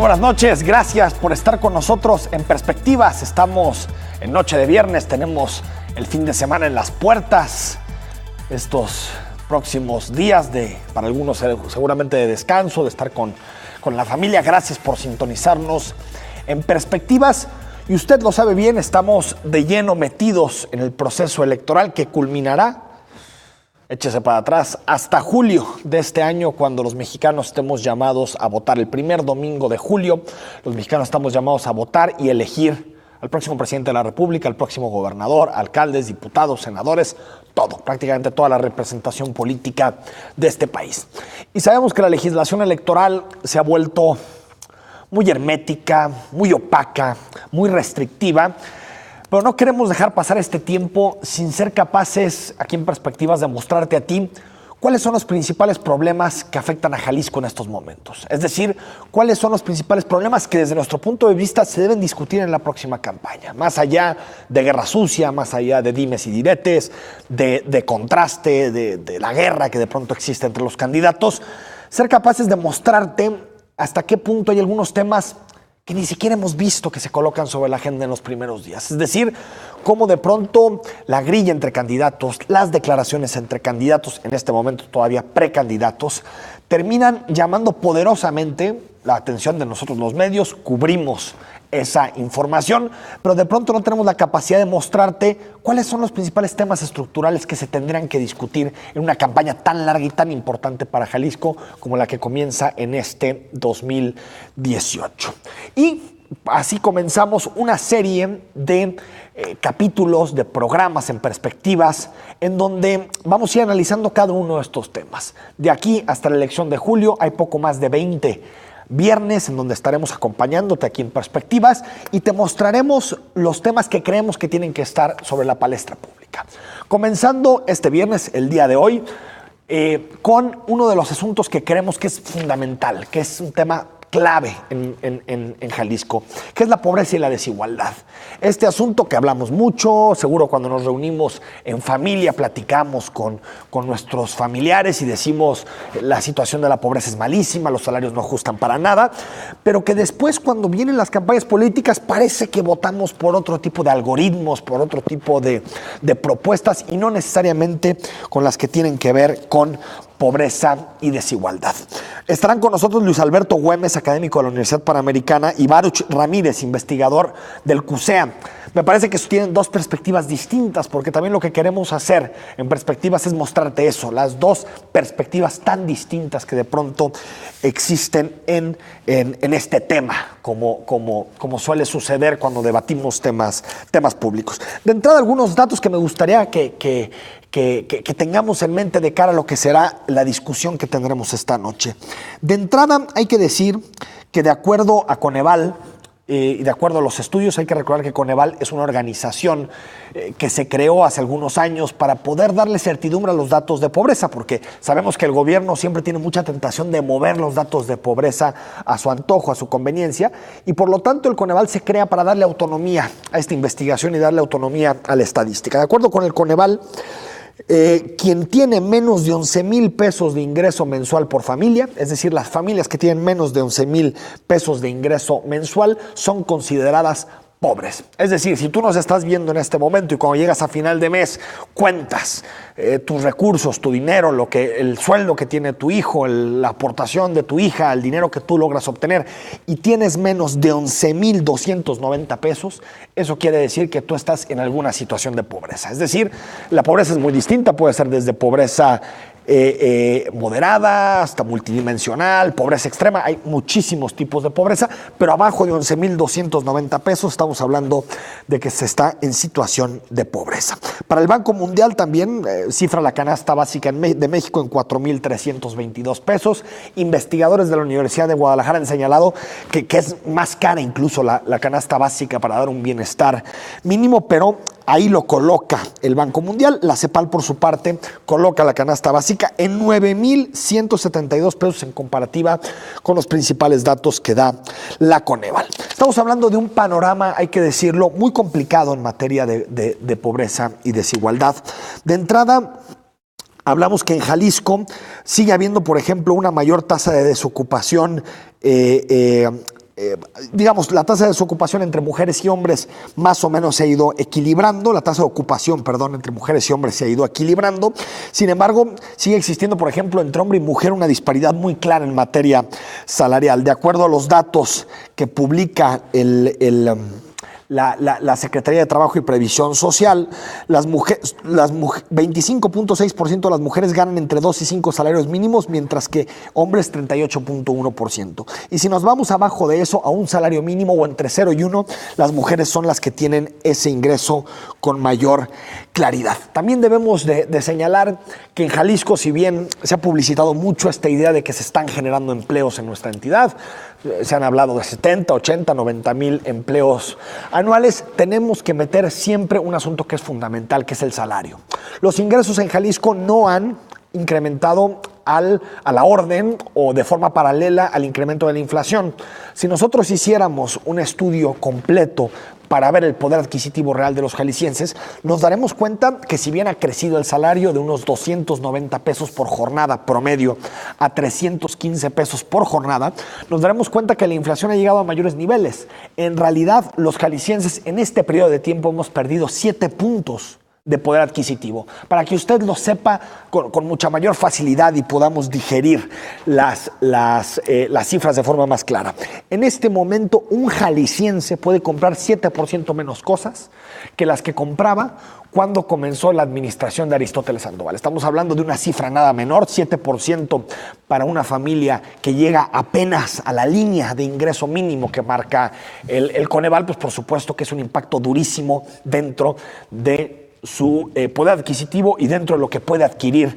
buenas noches, gracias por estar con nosotros en Perspectivas. Estamos en noche de viernes, tenemos el fin de semana en las puertas. Estos próximos días para algunos seguramente de descanso, de estar con la familia. Gracias por sintonizarnos en Perspectivas. Y usted lo sabe bien, estamos de lleno metidos en el proceso electoral que culminará, échese para atrás, hasta julio de este año, cuando los mexicanos estemos llamados a votar. El primer domingo de julio, los mexicanos estamos llamados a votar y elegir al próximo presidente de la República, al próximo gobernador, alcaldes, diputados, senadores, todo, prácticamente toda la representación política de este país. Y sabemos que la legislación electoral se ha vuelto muy hermética, muy opaca, muy restrictiva, pero no queremos dejar pasar este tiempo sin ser capaces, aquí en Perspectivas, de mostrarte a ti cuáles son los principales problemas que afectan a Jalisco en estos momentos. Es decir, cuáles son los principales problemas que desde nuestro punto de vista se deben discutir en la próxima campaña. Más allá de guerra sucia, más allá de dimes y diretes, de contraste, de la guerra que de pronto existe entre los candidatos, ser capaces de mostrarte hasta qué punto hay algunos temas que ni siquiera hemos visto que se colocan sobre la agenda en los primeros días. Es decir, cómo de pronto la grilla entre candidatos, las declaraciones entre candidatos, en este momento todavía precandidatos, terminan llamando poderosamente la atención de nosotros los medios. Cubrimos esa información, pero de pronto no tenemos la capacidad de mostrarte cuáles son los principales temas estructurales que se tendrían que discutir en una campaña tan larga y tan importante para Jalisco como la que comienza en este 2018. Y así comenzamos una serie de capítulos, de programas en Perspectivas, en donde vamos a ir analizando cada uno de estos temas. De aquí hasta la elección de julio hay poco más de 20 viernes en donde estaremos acompañándote aquí en Perspectivas y te mostraremos los temas que creemos que tienen que estar sobre la palestra pública. Comenzando este viernes, el día de hoy, con uno de los asuntos que creemos que es fundamental, que es un tema clave en Jalisco, que es la pobreza y la desigualdad. Este asunto que hablamos mucho, seguro cuando nos reunimos en familia, platicamos con nuestros familiares y decimos la situación de la pobreza es malísima, los salarios no ajustan para nada, pero que después cuando vienen las campañas políticas parece que votamos por otro tipo de algoritmos, por otro tipo de propuestas y no necesariamente con las que tienen que ver con pobreza y desigualdad. Estarán con nosotros Luis Alberto Güemes, académico de la Universidad Panamericana, y Baruch Ramírez, investigador del CUSEA. Me parece que tienen dos perspectivas distintas, porque también lo que queremos hacer en Perspectivas es mostrarte eso, las dos perspectivas tan distintas que de pronto existen en este tema, como suele suceder cuando debatimos temas públicos. De entrada, algunos datos que me gustaría que tengamos en mente de cara a lo que será la discusión que tendremos esta noche. De entrada, hay que decir que de acuerdo a Coneval, y de acuerdo a los estudios, hay que recordar que Coneval es una organización que se creó hace algunos años para poder darle certidumbre a los datos de pobreza, porque sabemos que el gobierno siempre tiene mucha tentación de mover los datos de pobreza a su antojo, a su conveniencia, y por lo tanto el Coneval se crea para darle autonomía a esta investigación y darle autonomía a la estadística. De acuerdo con el Coneval, quien tiene menos de 11,000 pesos de ingreso mensual por familia, es decir, las familias que tienen menos de 11,000 pesos de ingreso mensual son consideradas pobres. Es decir, si tú nos estás viendo en este momento y cuando llegas a final de mes cuentas tus recursos, tu dinero, el sueldo que tiene tu hijo, la aportación de tu hija, el dinero que tú logras obtener y tienes menos de 11,290 pesos, eso quiere decir que tú estás en alguna situación de pobreza. Es decir, la pobreza es muy distinta, puede ser desde pobreza moderada hasta multidimensional, pobreza extrema. Hay muchísimos tipos de pobreza, pero abajo de 11,290 pesos estamos hablando de que se está en situación de pobreza. Para el Banco Mundial también cifra la canasta básica de México en 4,322 pesos. Investigadores de la Universidad de Guadalajara han señalado que es más cara incluso la canasta básica para dar un bienestar mínimo, pero ahí lo coloca el Banco Mundial. La CEPAL, por su parte, coloca la canasta básica en 9,172 pesos en comparativa con los principales datos que da la Coneval. Estamos hablando de un panorama, hay que decirlo, muy complicado en materia de pobreza y desigualdad. De entrada, hablamos que en Jalisco sigue habiendo, por ejemplo, una mayor tasa de desocupación digamos, la tasa de desocupación entre mujeres y hombres más o menos se ha ido equilibrando, la tasa de ocupación, perdón, entre mujeres y hombres se ha ido equilibrando. Sin embargo, sigue existiendo, por ejemplo, entre hombre y mujer una disparidad muy clara en materia salarial. De acuerdo a los datos que publica la Secretaría de Trabajo y Previsión Social, 25.6% de las mujeres ganan entre 2 y 5 salarios mínimos, mientras que hombres 38.1%. Y si nos vamos abajo de eso a un salario mínimo o entre 0 y 1, las mujeres son las que tienen ese ingreso con mayor claridad. También debemos de señalar que en Jalisco, si bien se ha publicitado mucho esta idea de que se están generando empleos en nuestra entidad, se han hablado de 70, 80, 90 mil empleos anuales, tenemos que meter siempre un asunto que es fundamental, que es el salario. Los ingresos en Jalisco no han incrementado a la orden o de forma paralela al incremento de la inflación. Si nosotros hiciéramos un estudio completo para ver el poder adquisitivo real de los jaliscienses, nos daremos cuenta que si bien ha crecido el salario de unos 290 pesos por jornada promedio a 315 pesos por jornada, nos daremos cuenta que la inflación ha llegado a mayores niveles. En realidad, los jaliscienses en este periodo de tiempo hemos perdido 7 puntos de poder adquisitivo, para que usted lo sepa con mucha mayor facilidad y podamos digerir las cifras de forma más clara. En este momento, un jalisciense puede comprar 7% menos cosas que las que compraba cuando comenzó la administración de Aristóteles Sandoval. Estamos hablando de una cifra nada menor, 7% para una familia que llega apenas a la línea de ingreso mínimo que marca el Coneval, pues por supuesto que es un impacto durísimo dentro de su poder adquisitivo y dentro de lo que puede adquirir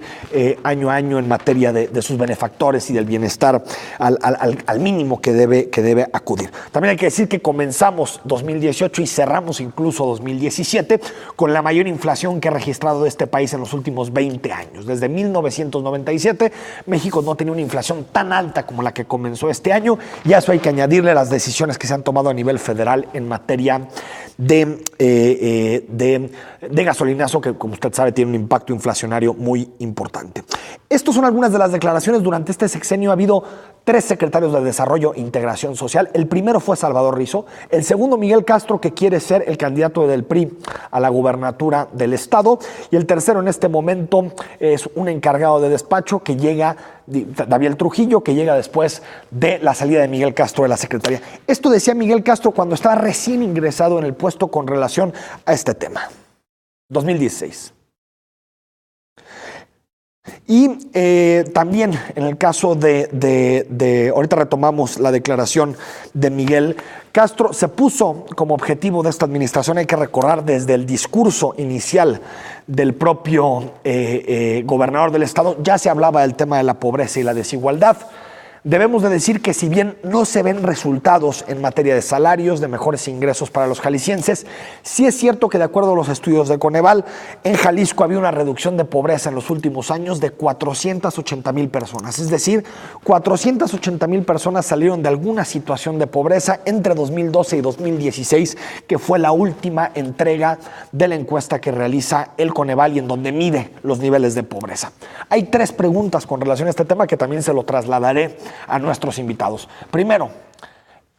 año a año en materia de sus benefactores y del bienestar al mínimo que debe acudir. También hay que decir que comenzamos 2018 y cerramos incluso 2017 con la mayor inflación que ha registrado este país en los últimos 20 años. Desde 1997 México no tenía una inflación tan alta como la que comenzó este año, y a eso hay que añadirle las decisiones que se han tomado a nivel federal en materia de gasolinazo, que como usted sabe tiene un impacto inflacionario muy importante. Estas son algunas de las declaraciones. Durante este sexenio ha habido 3 secretarios de Desarrollo e Integración Social. El primero fue Salvador Rizo, el segundo Miguel Castro, que quiere ser el candidato del PRI a la gubernatura del estado, y el tercero en este momento es un encargado de despacho que llega, David Trujillo, que llega después de la salida de Miguel Castro de la secretaría. Esto decía Miguel Castro cuando estaba recién ingresado en el puesto con relación a este tema. 2016. Y también en el caso ahorita retomamos la declaración de Miguel Castro, se puso como objetivo de esta administración, hay que recordar desde el discurso inicial del propio gobernador del estado, ya se hablaba del tema de la pobreza y la desigualdad. Debemos de decir que si bien no se ven resultados en materia de salarios, de mejores ingresos para los jaliscienses, sí es cierto que de acuerdo a los estudios de Coneval, en Jalisco había una reducción de pobreza en los últimos años de 480,000 personas. Es decir, 480,000 personas salieron de alguna situación de pobreza entre 2012 y 2016, que fue la última entrega de la encuesta que realiza el Coneval y en donde mide los niveles de pobreza. Hay 3 preguntas con relación a este tema que también se lo trasladaré a nuestros invitados. Primero,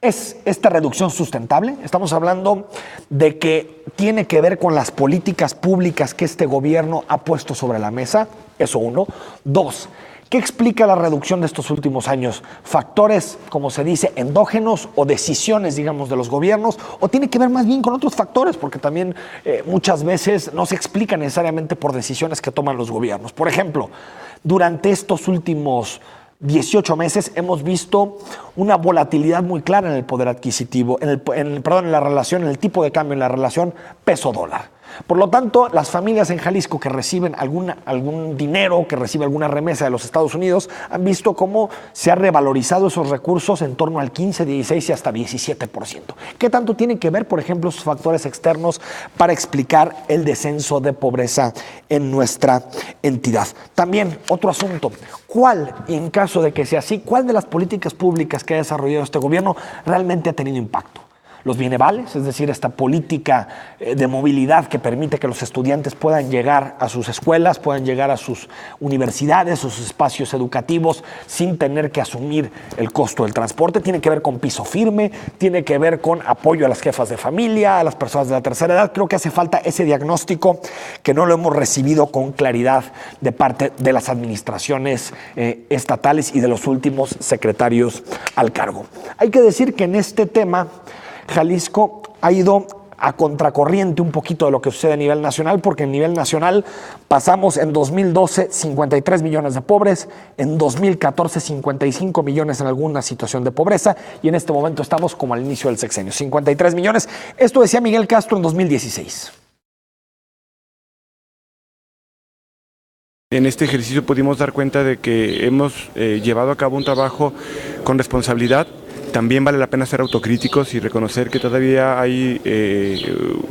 ¿es esta reducción sustentable? Estamos hablando de que tiene que ver con las políticas públicas que este gobierno ha puesto sobre la mesa. Eso 1. 2. ¿Qué explica la reducción de estos últimos años? ¿Factores, como se dice, endógenos o decisiones, digamos, de los gobiernos? ¿O tiene que ver más bien con otros factores? Porque también muchas veces no se explica necesariamente por decisiones que toman los gobiernos. Por ejemplo, durante estos últimos 18 meses hemos visto una volatilidad muy clara en el poder adquisitivo, en la relación, en el tipo de cambio, en la relación peso-dólar. Por lo tanto, las familias en Jalisco que reciben algún dinero, que reciben alguna remesa de los Estados Unidos, han visto cómo se ha revalorizado esos recursos en torno al 15, 16 y hasta 17%. ¿Qué tanto tienen que ver, por ejemplo, esos factores externos para explicar el descenso de pobreza en nuestra entidad? También, otro asunto, ¿cuál, y en caso de que sea así, cuál de las políticas públicas que ha desarrollado este gobierno realmente ha tenido impacto? los bienevales, es decir, esta política de movilidad que permite que los estudiantes puedan llegar a sus escuelas, puedan llegar a sus universidades, a sus espacios educativos sin tener que asumir el costo del transporte. Tiene que ver con piso firme, tiene que ver con apoyo a las jefas de familia, a las personas de la tercera edad. Creo que hace falta ese diagnóstico que no lo hemos recibido con claridad de parte de las administraciones estatales y de los últimos secretarios al cargo. Hay que decir que en este tema Jalisco ha ido a contracorriente un poquito de lo que sucede a nivel nacional, porque a nivel nacional pasamos en 2012 53 millones de pobres, en 2014 55 millones en alguna situación de pobreza, y en este momento estamos como al inicio del sexenio, 53 millones. Esto decía Miguel Castro en 2016. En este ejercicio pudimos dar cuenta de que hemos llevado a cabo un trabajo con responsabilidad. También vale la pena ser autocríticos y reconocer que todavía hay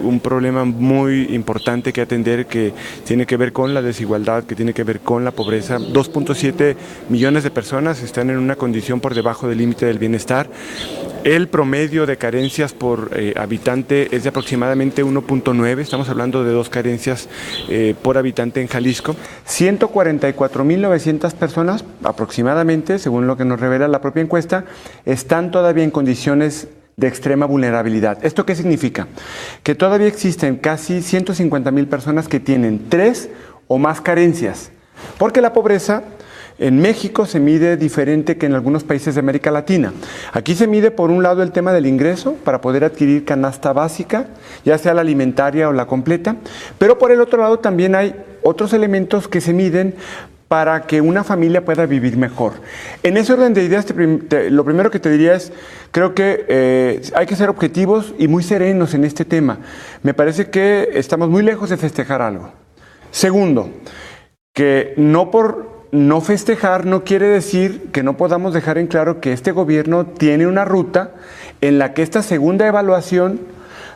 un problema muy importante que atender, que tiene que ver con la desigualdad, que tiene que ver con la pobreza. 2.7 millones de personas están en una condición por debajo del límite del bienestar. El promedio de carencias por habitante es de aproximadamente 1.9, estamos hablando de 2 carencias por habitante en Jalisco. 144.900 personas aproximadamente, según lo que nos revela la propia encuesta, están todavía en condiciones de extrema vulnerabilidad. ¿Esto qué significa? Que todavía existen casi 150.000 personas que tienen 3 o más carencias, porque la pobreza en México se mide diferente que en algunos países de América Latina. Aquí se mide por un lado el tema del ingreso para poder adquirir canasta básica, ya sea la alimentaria o la completa, pero por el otro lado también hay otros elementos que se miden para que una familia pueda vivir mejor. En ese orden de ideas, lo primero que te diría es, creo que hay que ser objetivos y muy serenos en este tema. Me parece que estamos muy lejos de festejar algo. Segundo, que no por no festejar no quiere decir que no podamos dejar en claro que este gobierno tiene una ruta en la que esta segunda evaluación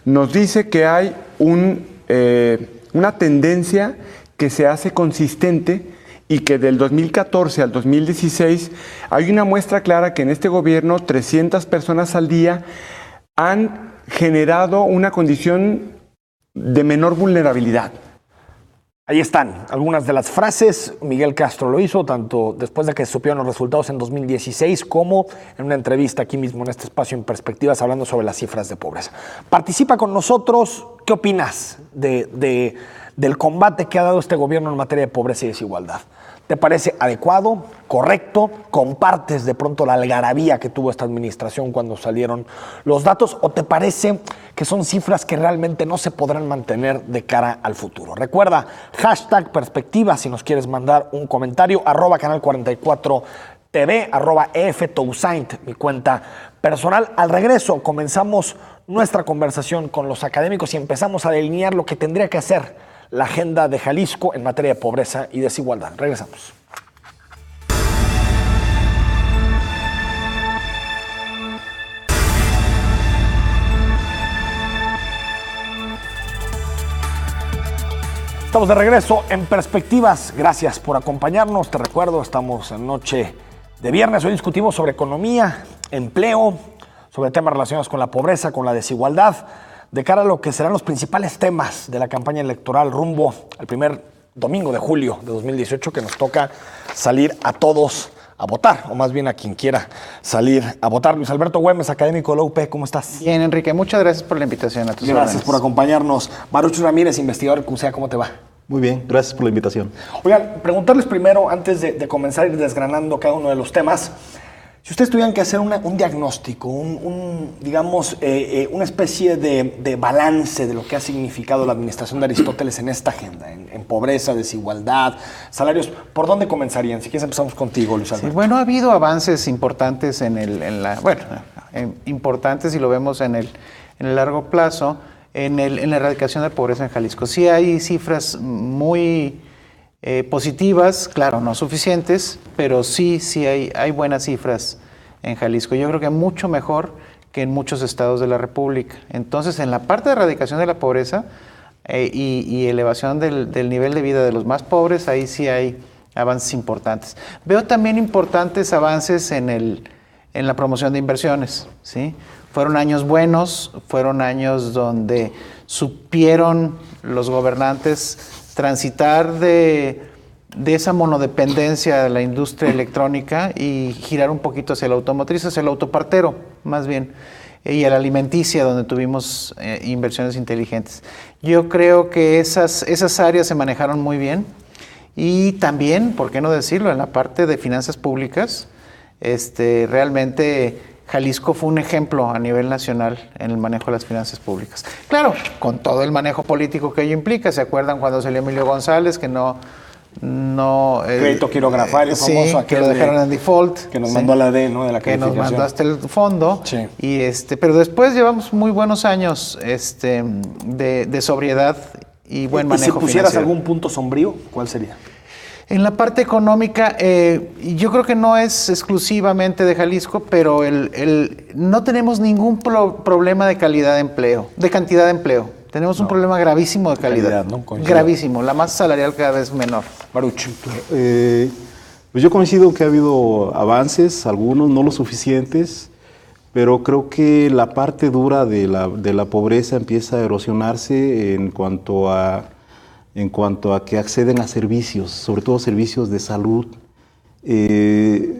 nos dice que hay una tendencia que se hace consistente y que del 2014 al 2016 hay una muestra clara que en este gobierno 300 personas al día han generado una condición de menor vulnerabilidad. Ahí están algunas de las frases. Miguel Castro lo hizo tanto después de que se supieron los resultados en 2016 como en una entrevista aquí mismo en este espacio en Perspectivas hablando sobre las cifras de pobreza. Participa con nosotros. ¿Qué opinas del combate que ha dado este gobierno en materia de pobreza y desigualdad? ¿Te parece adecuado, correcto? ¿Compartes de pronto la algarabía que tuvo esta administración cuando salieron los datos? ¿O te parece que son cifras que realmente no se podrán mantener de cara al futuro? Recuerda, #Perspectivas si nos quieres mandar un comentario, @canal44TV, @EFTousaint, mi cuenta personal. Al regreso comenzamos nuestra conversación con los académicos y empezamos a delinear lo que tendría que hacer la agenda de Jalisco en materia de pobreza y desigualdad. Regresamos. Estamos de regreso en Perspectivas. Gracias por acompañarnos. Te recuerdo, estamos en noche de viernes. Hoy discutimos sobre economía, empleo, sobre temas relacionados con la pobreza, con la desigualdad, de cara a lo que serán los principales temas de la campaña electoral rumbo al primer domingo de julio de 2018, que nos toca salir a todos a votar, o más bien a quien quiera salir a votar. Luis Alberto Güemes, académico de la UP, ¿cómo estás? Bien, Enrique, muchas gracias por la invitación a tus órdenes. Gracias por acompañarnos. Marucho Ramírez, investigador de CUSEA, ¿cómo te va? Muy bien, gracias por la invitación. Oigan, preguntarles primero, antes de comenzar a ir desgranando cada uno de los temas, si ustedes tuvieran que hacer un diagnóstico, digamos, una especie de balance de lo que ha significado la administración de Aristóteles en esta agenda, en pobreza, desigualdad, salarios, ¿por dónde comenzarían? Si quieres empezamos contigo, Luis Alberto. Sí, bueno, ha habido avances importantes importantes si lo vemos en el largo plazo, en la erradicación de pobreza en Jalisco. Sí hay cifras muy positivas, claro, no suficientes, pero sí hay buenas cifras en Jalisco. Yo creo que mucho mejor que en muchos estados de la República. Entonces, en la parte de erradicación de la pobreza y elevación del nivel de vida de los más pobres, ahí sí hay avances importantes. Veo también importantes avances en la promoción de inversiones, ¿sí? Fueron años buenos, fueron años donde supieron los gobernantes transitar de esa monodependencia de la industria electrónica y girar un poquito hacia el automotriz, hacia el autopartero, más bien, y a la alimenticia, donde tuvimos inversiones inteligentes. Yo creo que esas áreas se manejaron muy bien, y también, ¿por qué no decirlo?, en la parte de finanzas públicas, realmente Jalisco fue un ejemplo a nivel nacional en el manejo de las finanzas públicas. Claro, con todo el manejo político que ello implica. ¿Se acuerdan cuando salió Emilio González, que no crédito quirografario famoso, sí, que lo dejaron en default, que nos mandó a la D, ¿no?, de la que nos mandó hasta el fondo, sí. Pero después llevamos muy buenos años de sobriedad y buen manejo financiero. Si pusieras algún punto sombrío, ¿cuál sería? En la parte económica, yo creo que no es exclusivamente de Jalisco, pero no tenemos ningún problema de calidad de empleo, de cantidad de empleo. Tenemos un problema gravísimo de calidad, ¿no? Gravísimo, la masa salarial cada vez menor. Baruch. Pues yo coincido que ha habido avances, algunos no lo suficientes, pero creo que la parte dura de la pobreza empieza a erosionarse en cuanto a que acceden a servicios, sobre todo servicios de salud.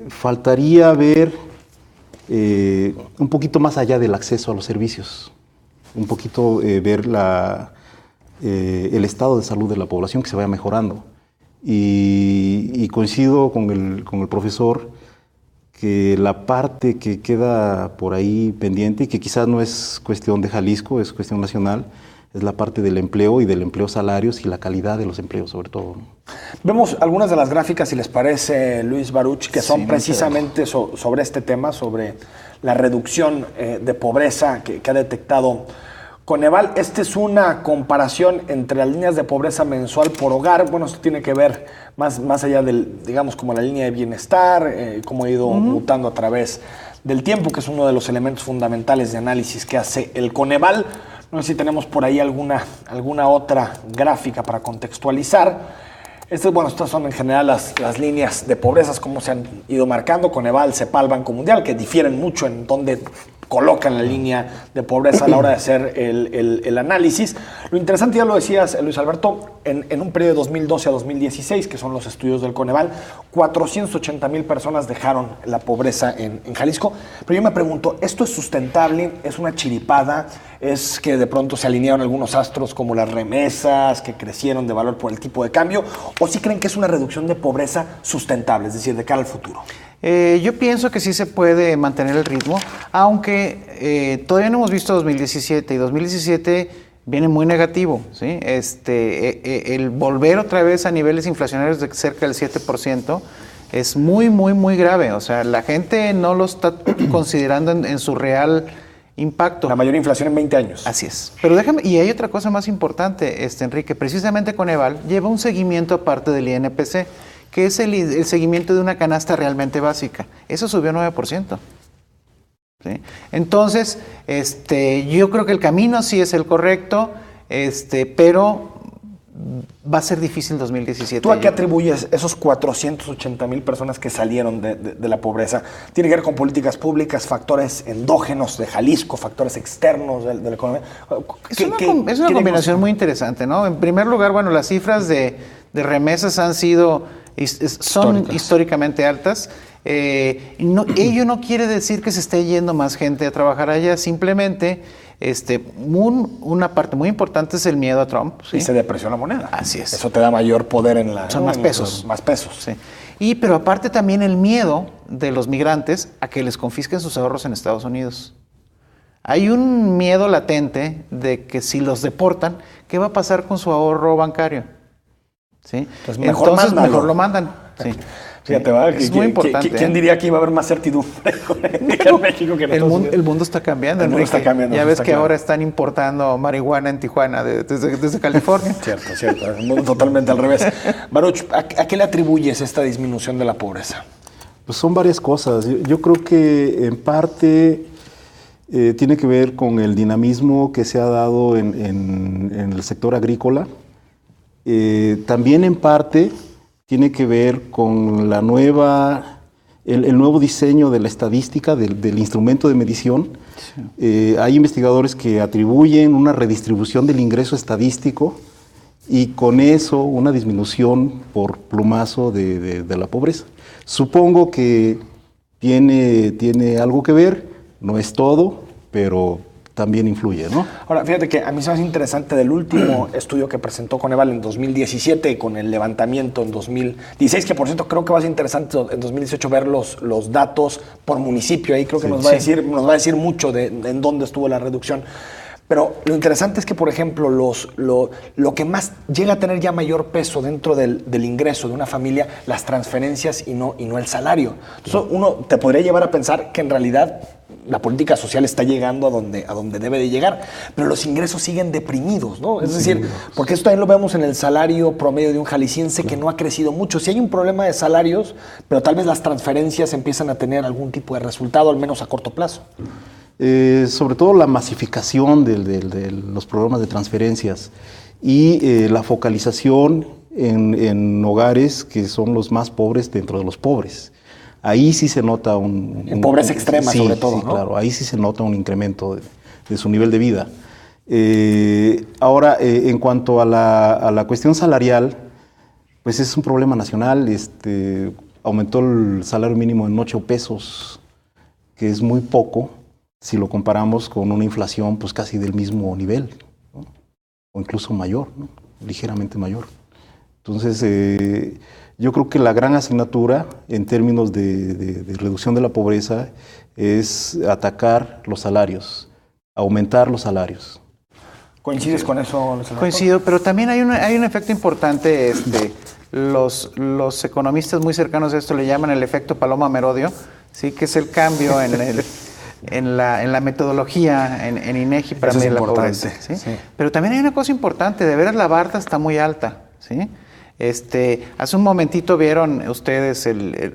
Faltaría ver un poquito más allá del acceso a los servicios, un poquito ver el estado de salud de la población, que se vaya mejorando. Y coincido con el profesor que la parte que queda por ahí pendiente, y que quizás no es cuestión de Jalisco, es cuestión nacional, es la parte del empleo y del empleo salarios y la calidad de los empleos, sobre todo. Vemos algunas de las gráficas, si les parece, Luis, Baruch, que son precisamente sobre este tema, sobre la reducción de pobreza que ha detectado Coneval. Esta es una comparación entre las líneas de pobreza mensual por hogar. Bueno, esto tiene que ver más allá del, digamos, como la línea de bienestar, cómo ha ido mutando a través del tiempo, que es uno de los elementos fundamentales de análisis que hace el Coneval. No sé si tenemos por ahí alguna otra gráfica para contextualizar. Estas son en general las líneas de pobrezas, como se han ido marcando. Coneval, CEPAL, Banco Mundial, que difieren mucho en dónde colocan la línea de pobreza a la hora de hacer el análisis. Lo interesante, ya lo decías, Luis Alberto, en un periodo de 2012 a 2016, que son los estudios del Coneval, 480,000 personas dejaron la pobreza en Jalisco. Pero yo me pregunto, ¿esto es sustentable? ¿Es una chiripada? ¿Es que de pronto se alinearon algunos astros como las remesas, que crecieron de valor por el tipo de cambio? ¿O sí creen que es una reducción de pobreza sustentable, es decir, de cara al futuro? Yo pienso que sí se puede mantener el ritmo, aunque todavía no hemos visto 2017, y 2017 viene muy negativo, ¿sí? El volver otra vez a niveles inflacionarios de cerca del 7% es muy, muy, muy grave. O sea, la gente no lo está considerando en su real impacto. La mayor inflación en 20 años. Así es. Pero y hay otra cosa más importante, Enrique. Precisamente Coneval lleva un seguimiento aparte del INPC, que es el seguimiento de una canasta realmente básica. Eso subió 9%. ¿Sí? Entonces, yo creo que el camino sí es el correcto, pero va a ser difícil 2017. ¿Tú a qué atribuyes esos 480,000 personas que salieron de la pobreza? ¿Tiene que ver con políticas públicas, factores endógenos de Jalisco, factores externos de la economía? Es una combinación muy interesante, ¿no? En primer lugar, bueno, las cifras de remesas son históricamente altas. Ello no quiere decir que se esté yendo más gente a trabajar allá, simplemente una parte muy importante es el miedo a Trump. ¿Sí? Y se depreció la moneda. Así es. Eso te da mayor poder en la... Son más pesos. Más pesos. Sí. Pero aparte también el miedo de los migrantes a que les confisquen sus ahorros en Estados Unidos. Hay un miedo latente de que si los deportan, ¿qué va a pasar con su ahorro bancario? ¿Sí? Entonces mejor lo mandan. Sí. Fíjate, es muy importante. ¿Quién diría que iba a haber más certidumbre en México que en Estados Unidos? El mundo está cambiando, Enrique. Está cambiando. Ya ves que ahora están importando marihuana en Tijuana desde California. Cierto. El mundo totalmente al revés. Baruch, ¿a qué le atribuyes esta disminución de la pobreza? Pues son varias cosas. Yo creo que en parte tiene que ver con el dinamismo que se ha dado en el sector agrícola. También en parte tiene que ver con el nuevo diseño de la estadística, del instrumento de medición, Hay investigadores que atribuyen una redistribución del ingreso estadístico y con eso una disminución por plumazo de la pobreza. Supongo que tiene algo que ver, no es todo, pero también influye, ¿no? Ahora, fíjate que a mí se me hace interesante del último estudio que presentó Coneval en 2017 con el levantamiento en 2016, que por cierto creo que va a ser interesante en 2018 ver los datos por municipio. Ahí creo que nos va a decir mucho de en dónde estuvo la reducción. Pero lo interesante es que, por ejemplo, lo que más llega a tener ya mayor peso dentro del ingreso de una familia, las transferencias y no el salario. Entonces, uno te podría llevar a pensar que en realidad la política social está llegando a donde debe de llegar, pero los ingresos siguen deprimidos, ¿no? Es decir, porque esto también lo vemos en el salario promedio de un jalisciense que no ha crecido mucho. Sí hay un problema de salarios, pero tal vez las transferencias empiezan a tener algún tipo de resultado, al menos a corto plazo. Sobre todo la masificación de los programas de transferencias y la focalización en hogares que son los más pobres dentro de los pobres. Ahí sí se nota en pobreza extrema, sobre todo, sí, ¿no? Claro, ahí sí se nota un incremento de su nivel de vida. Ahora, en cuanto a la cuestión salarial, pues es un problema nacional. Aumentó el salario mínimo en 8 pesos, que es muy poco si lo comparamos con una inflación pues casi del mismo nivel, ¿no? O incluso mayor, ¿no? Ligeramente mayor. Entonces, yo creo que la gran asignatura en términos de reducción de la pobreza es atacar los salarios, aumentar los salarios. ¿Coincides con eso, Luis Alberto? Coincido, pero también hay un efecto importante. Los economistas muy cercanos a esto le llaman el efecto Paloma Merodio, ¿sí? Que es el cambio en la metodología en INEGI para medir la pobreza. ¿Sí? Sí. Pero también hay una cosa importante, de veras la barda está muy alta, ¿sí? Hace un momentito vieron ustedes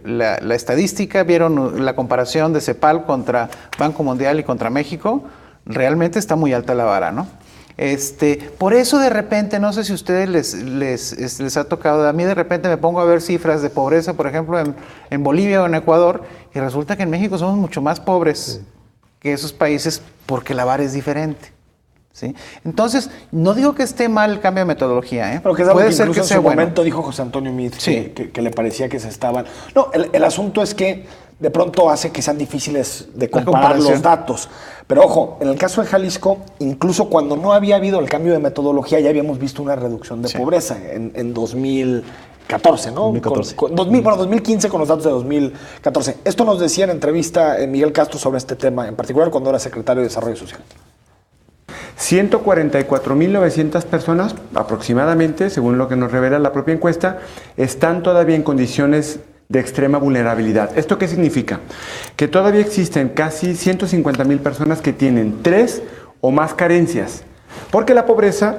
la estadística, vieron la comparación de CEPAL contra Banco Mundial y contra México. Realmente está muy alta la vara, ¿no? Por eso de repente, no sé si a ustedes les ha tocado, a mí de repente me pongo a ver cifras de pobreza, por ejemplo, en Bolivia o en Ecuador, y resulta que en México somos mucho más pobres que esos países porque la vara es diferente. ¿Sí? Entonces, no digo que esté mal el cambio de metodología, ¿eh? Pero que puede ser que en su momento dijo José Antonio Meade sí. que le parecía que se estaban... No, el asunto es que de pronto hace que sean difíciles de comparar los datos. Pero ojo, en el caso de Jalisco, incluso cuando no había habido el cambio de metodología, ya habíamos visto una reducción de pobreza en 2014, ¿no? 2014. 2015 con los datos de 2014. Esto nos decía en entrevista Miguel Castro sobre este tema, en particular cuando era secretario de Desarrollo Social. 144.900 personas aproximadamente, según lo que nos revela la propia encuesta, están todavía en condiciones de extrema vulnerabilidad. ¿Esto qué significa? Que todavía existen casi 150.000 personas que tienen 3 o más carencias, porque la pobreza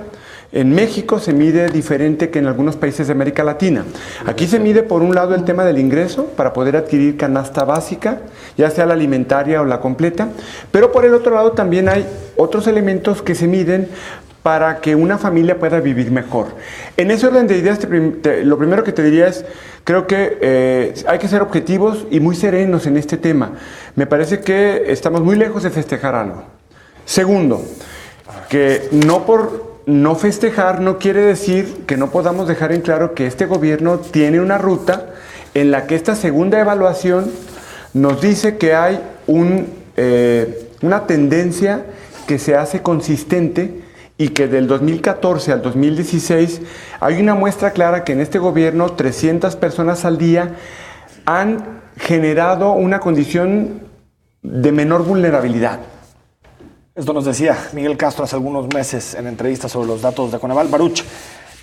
en México se mide diferente que en algunos países de América Latina. Aquí se mide por un lado el tema del ingreso para poder adquirir canasta básica, ya sea la alimentaria o la completa, pero por el otro lado también hay otros elementos que se miden para que una familia pueda vivir mejor. En ese orden de ideas, lo primero que te diría es, creo que hay que ser objetivos y muy serenos en este tema. Me parece que estamos muy lejos de festejar algo. Segundo, que no festejar no quiere decir que no podamos dejar en claro que este gobierno tiene una ruta en la que esta segunda evaluación nos dice que hay una tendencia que se hace consistente y que del 2014 al 2016 hay una muestra clara que en este gobierno 300 personas al día han generado una condición de menor vulnerabilidad. Esto nos decía Miguel Castro hace algunos meses en entrevistas sobre los datos de Coneval. Baruch,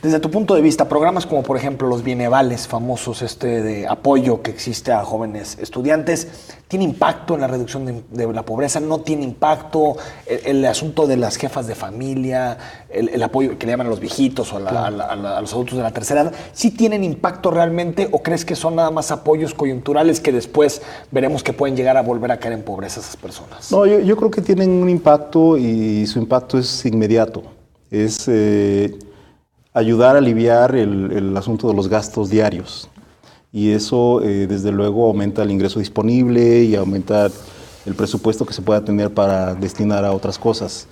desde tu punto de vista, programas como por ejemplo los bienevales famosos, de apoyo que existe a jóvenes estudiantes, ¿tiene impacto en la reducción de la pobreza? ¿No tiene impacto? El asunto de las jefas de familia, el apoyo que le llaman a los viejitos o a los adultos de la tercera edad, ¿sí tienen impacto realmente o crees que son nada más apoyos coyunturales que después veremos que pueden llegar a volver a caer en pobreza esas personas? No, yo creo que tienen un impacto y su impacto es inmediato. Es ayudar a aliviar el asunto de los gastos diarios. Y eso, desde luego, aumenta el ingreso disponible y aumenta el presupuesto que se pueda tener para destinar a otras cosas.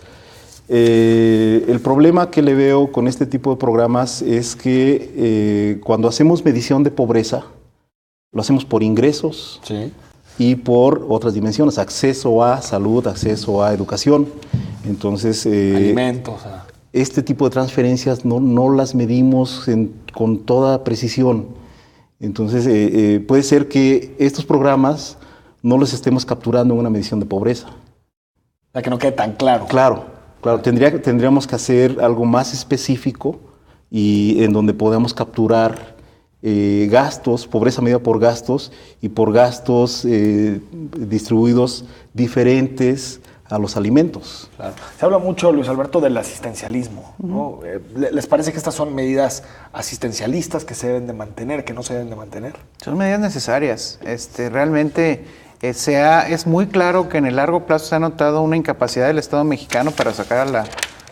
El problema que le veo con este tipo de programas es que cuando hacemos medición de pobreza, lo hacemos por ingresos y por otras dimensiones, acceso a salud, acceso a educación. Entonces, alimentos. Este tipo de transferencias no las medimos con toda precisión. Entonces, puede ser que estos programas no los estemos capturando en una medición de pobreza. O sea, que no quede tan claro. Claro, tendríamos que hacer algo más específico y en donde podamos capturar gastos, pobreza medida por gastos y por gastos distribuidos diferentes a los alimentos. Claro. Se habla mucho, Luis Alberto, del asistencialismo, ¿no? ¿Les parece que estas son medidas asistencialistas que se deben de mantener, que no se deben de mantener? Son medidas necesarias. Realmente es muy claro que en el largo plazo se ha notado una incapacidad del Estado mexicano para sacar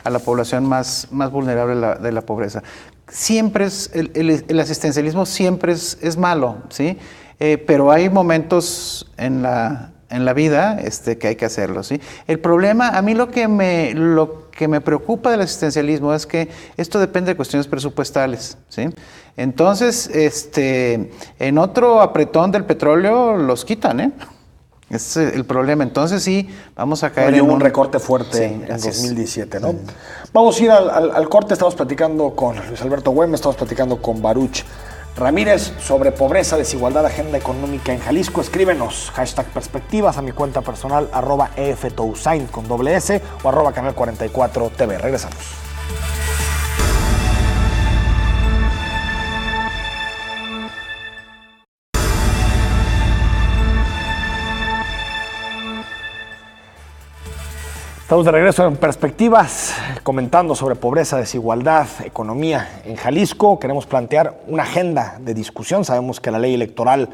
a la población más vulnerable de la pobreza. Siempre el asistencialismo siempre es malo, ¿sí? Pero hay momentos en la vida que hay que hacerlo, ¿sí? El problema, a mí lo que me preocupa del asistencialismo es que esto depende de cuestiones presupuestales, ¿sí? Entonces, en otro apretón del petróleo los quitan, Ese es el problema. Entonces sí, vamos a caer en un recorte fuerte en 2017, ¿no? Sí. Vamos a ir al corte. Estamos platicando con Luis Alberto Güemes, estamos platicando con Baruch Ramírez sobre pobreza, desigualdad, agenda económica en Jalisco. Escríbenos, #perspectivas a mi cuenta personal, @EFTousain con S o @canal 44 TV. Regresamos. Estamos de regreso en Perspectivas, comentando sobre pobreza, desigualdad, economía en Jalisco. Queremos plantear una agenda de discusión. Sabemos que la ley electoral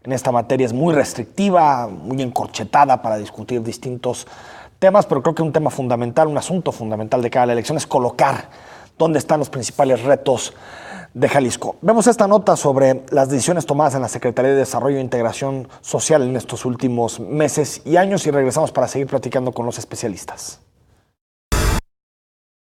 en esta materia es muy restrictiva, muy encorchetada para discutir distintos temas, pero creo que un tema fundamental, un asunto fundamental de cada elección es colocar dónde están los principales retos de Jalisco. Vemos esta nota sobre las decisiones tomadas en la Secretaría de Desarrollo e Integración Social en estos últimos meses y años y regresamos para seguir platicando con los especialistas.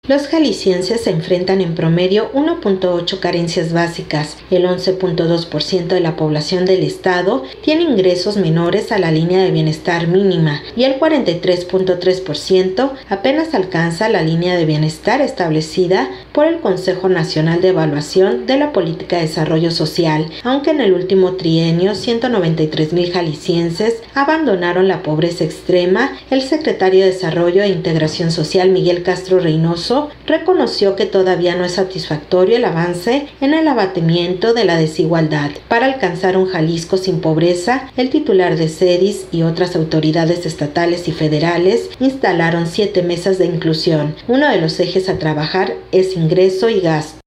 Los jaliscienses se enfrentan en promedio 1.8 carencias básicas. El 11.2% de la población del estado tiene ingresos menores a la línea de bienestar mínima y el 43.3% apenas alcanza la línea de bienestar establecida por el Consejo Nacional de Evaluación de la Política de Desarrollo Social, aunque en el último trienio 193,000 jaliscienses abandonaron la pobreza extrema. El secretario de Desarrollo e Integración Social, Miguel Castro Reynoso, reconoció que todavía no es satisfactorio el avance en el abatimiento de la desigualdad. Para alcanzar un Jalisco sin pobreza, el titular de CEDIS y otras autoridades estatales y federales instalaron 7 mesas de inclusión. Uno de los ejes a trabajar es ingreso y gasto.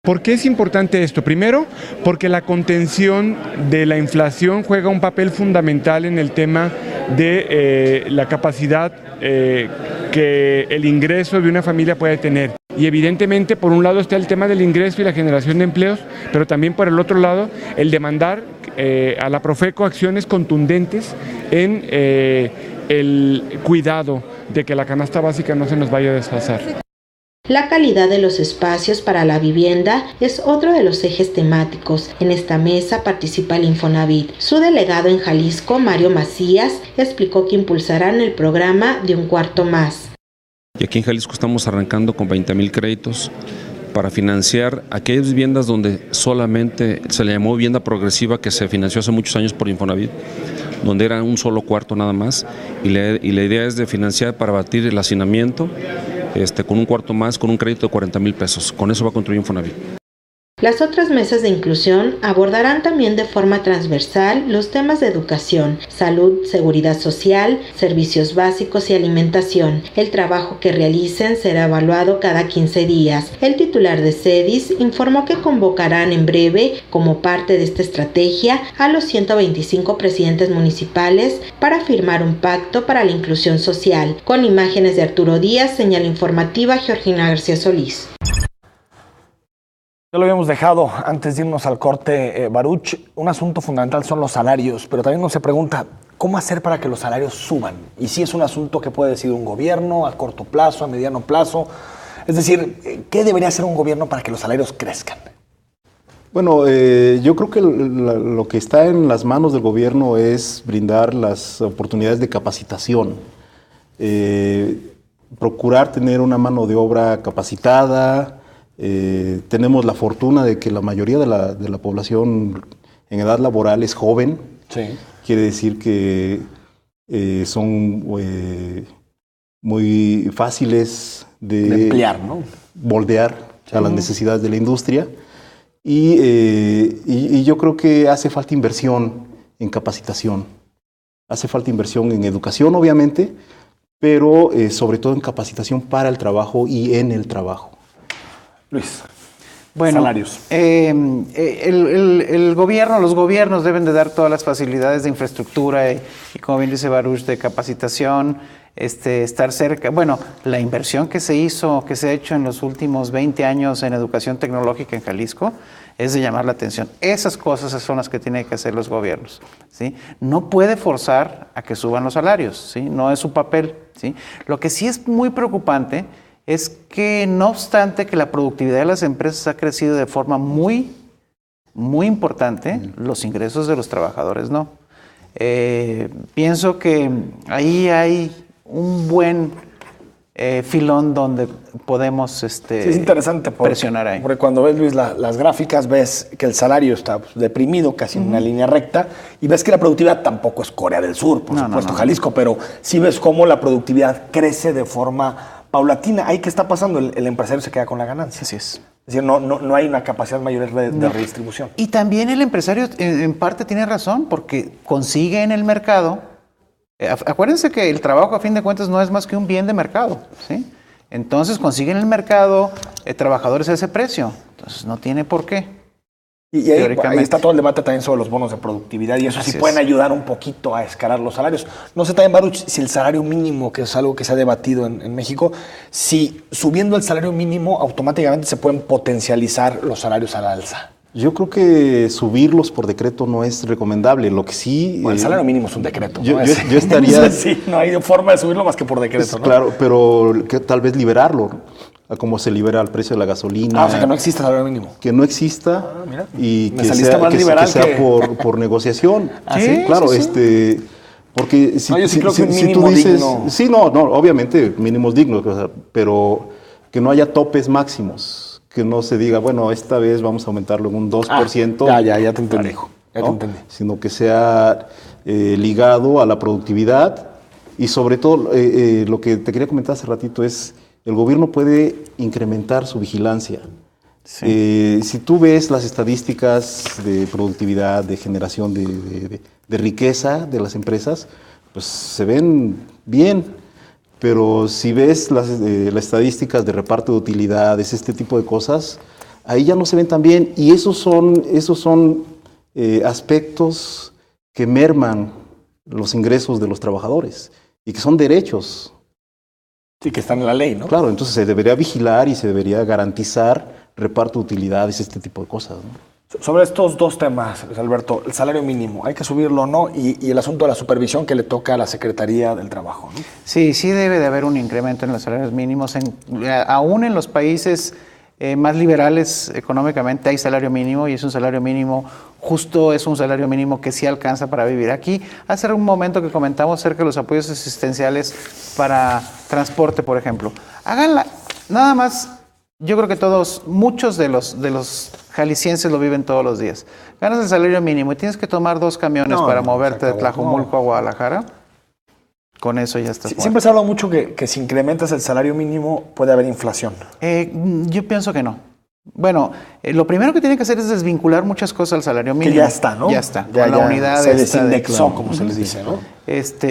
¿Por qué es importante esto? Primero, porque la contención de la inflación juega un papel fundamental en el tema de la capacidad que el ingreso de una familia puede tener. Y evidentemente, por un lado está el tema del ingreso y la generación de empleos, pero también por el otro lado, el demandar a la Profeco acciones contundentes en el cuidado de que la canasta básica no se nos vaya a desfasar. La calidad de los espacios para la vivienda es otro de los ejes temáticos. En esta mesa participa el Infonavit. Su delegado en Jalisco, Mario Macías, explicó que impulsarán el programa de un cuarto más. Y aquí en Jalisco estamos arrancando con 20,000 créditos para financiar aquellas viviendas donde solamente se le llamó vivienda progresiva, que se financió hace muchos años por Infonavit, donde era un solo cuarto nada más, y la idea es de financiar para abatir el hacinamiento con un cuarto más, con un crédito de 40,000 pesos. Con eso va a construir Infonavit. Las otras mesas de inclusión abordarán también de forma transversal los temas de educación, salud, seguridad social, servicios básicos y alimentación. El trabajo que realicen será evaluado cada 15 días. El titular de CEDIS informó que convocarán en breve, como parte de esta estrategia, a los 125 presidentes municipales para firmar un pacto para la inclusión social. Con imágenes de Arturo Díaz, señal informativa Georgina García Solís. Ya lo habíamos dejado antes de irnos al corte, Baruch. Un asunto fundamental son los salarios, pero también uno se pregunta, ¿cómo hacer para que los salarios suban? Y si es un asunto que puede decidir un gobierno a corto plazo, a mediano plazo. Es decir, ¿qué debería hacer un gobierno para que los salarios crezcan? Bueno, yo creo que lo que está en las manos del gobierno es brindar las oportunidades de capacitación. Procurar tener una mano de obra capacitada. Tenemos la fortuna de que la mayoría de la población en edad laboral es joven. Sí. Quiere decir que son muy fáciles de emplear, ¿no? Moldear a las necesidades de la industria. Y yo creo que hace falta inversión en capacitación. Hace falta inversión en educación, obviamente, pero sobre todo en capacitación para el trabajo y en el trabajo. Luis, bueno, salarios. El gobierno, los gobiernos deben de dar todas las facilidades de infraestructura y como bien dice Baruch, de capacitación, estar cerca. Bueno, la inversión que se ha hecho en los últimos 20 años en educación tecnológica en Jalisco es de llamar la atención. Esas cosas son las que tienen que hacer los gobiernos, ¿sí? No puede forzar a que suban los salarios, ¿sí? No es su papel, ¿sí? Lo que sí es muy preocupante es que no obstante que la productividad de las empresas ha crecido de forma muy, muy importante, los ingresos de los trabajadores no. Pienso que ahí hay un buen filón donde podemos Sí, es interesante presionar ahí. Porque cuando ves, Luis, las gráficas, ves que el salario está deprimido, casi en una línea recta, y ves que la productividad tampoco es Corea del Sur, por supuesto, Jalisco, pero sí ves cómo la productividad crece de forma paulatina. ¿Ahí qué está pasando? El empresario se queda con la ganancia. Así es. Es decir, no hay una capacidad mayor de redistribución. Y también el empresario en parte tiene razón, porque consigue en el mercado. Acuérdense que el trabajo a fin de cuentas no es más que un bien de mercado, ¿sí? Entonces consigue en el mercado trabajadores a ese precio. Entonces no tiene por qué. Y ahí está todo el debate también sobre los bonos de productividad y eso sí pueden ayudar un poquito a escalar los salarios. No sé también, Baruch, si el salario mínimo, que es algo que se ha debatido en México, si subiendo el salario mínimo automáticamente se pueden potencializar los salarios al alza. Yo creo que subirlos por decreto no es recomendable. Lo que sí... Bueno, el salario mínimo es un decreto, ¿no? Yo estaría... Sí, no hay forma de subirlo más que por decreto, ¿no? Claro, pero que tal vez liberarlo, a como se libera el precio de la gasolina. O sea, que no exista salario mínimo. Que no exista y que sea por negociación. Sí, claro, sí. Porque si tú dices... Digno. Sí, no, obviamente mínimos dignos, pero que no haya topes máximos. Que no se diga, bueno, esta vez vamos a aumentarlo en un 2%. Ya te entendí. Ya te entendí. Sino que sea ligado a la productividad y sobre todo lo que te quería comentar hace ratito es el gobierno puede incrementar su vigilancia. Sí. Si tú ves las estadísticas de productividad, de generación de riqueza de las empresas, pues se ven bien. Pero si ves las estadísticas de reparto de utilidades, este tipo de cosas, ahí ya no se ven tan bien. Y esos son aspectos que merman los ingresos de los trabajadores y que son derechos. Sí, que están en la ley, ¿no? Claro, entonces se debería vigilar y se debería garantizar reparto de utilidades, este tipo de cosas, ¿no? Sobre estos dos temas, Alberto, el salario mínimo, ¿hay que subirlo o no? Y el asunto de la supervisión que le toca a la Secretaría del Trabajo, ¿no? Sí debe de haber un incremento en los salarios mínimos. Aún en los países más liberales económicamente hay salario mínimo y es un salario mínimo justo, es un salario mínimo que sí alcanza para vivir. Aquí, hace un momento que comentamos acerca de los apoyos asistenciales para transporte, por ejemplo. Háganla, nada más. Yo creo que muchos de los jaliscienses lo viven todos los días. Ganas el salario mínimo y tienes que tomar 2 camiones para moverte de Tlajomulco a Guadalajara. Con eso ya estás. Siempre se ha hablado mucho que si incrementas el salario mínimo puede haber inflación. Yo pienso que no. Bueno, lo primero que tienen que hacer es desvincular muchas cosas al salario mínimo. Que ya está, ¿no? Ya está. Con la unidad se desindexó, como se les dice, ¿no?